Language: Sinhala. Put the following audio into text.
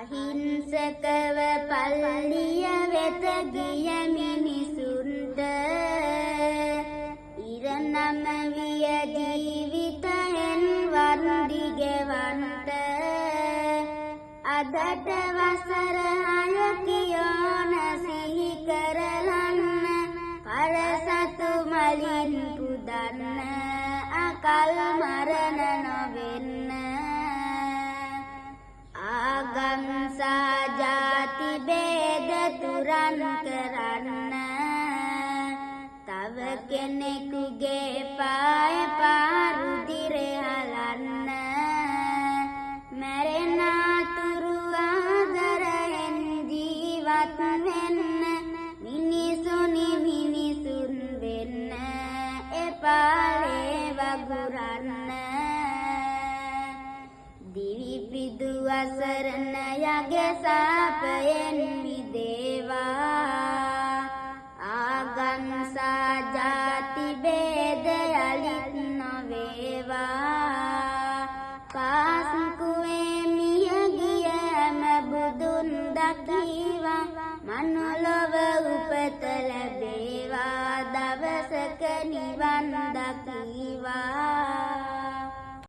අහිංසකව පල්ලිය වෙත ගිය මිනිසුන්ට ඉරණම විය ජීවිතයෙන් වර්ධි ගෙවන්ට අදට වසර 6 කියෝන සිහි කරලන්න පරසතු මලින් පුදන්න අකල් මරණ නොවෙන්න ආගම් සාජාති බේද තුරන් කරන්න තව කෙනෙකුගේ පාය පාරුදිරේ හලන්න මැරෙන තුරු ආදරයෙන් ජීවත් වෙන්න මිනිසුනි මිනිසුන් වෙන්න එපාලේ වගුරන්න දිවි පිදු අසරණ යගේ සාපයෙන් මිදේවා ආගම් සාජාති බේද යලිත් නොවේවා පාස්කුවේ මිය ගියම බුදුන් දකිවා මනුලොව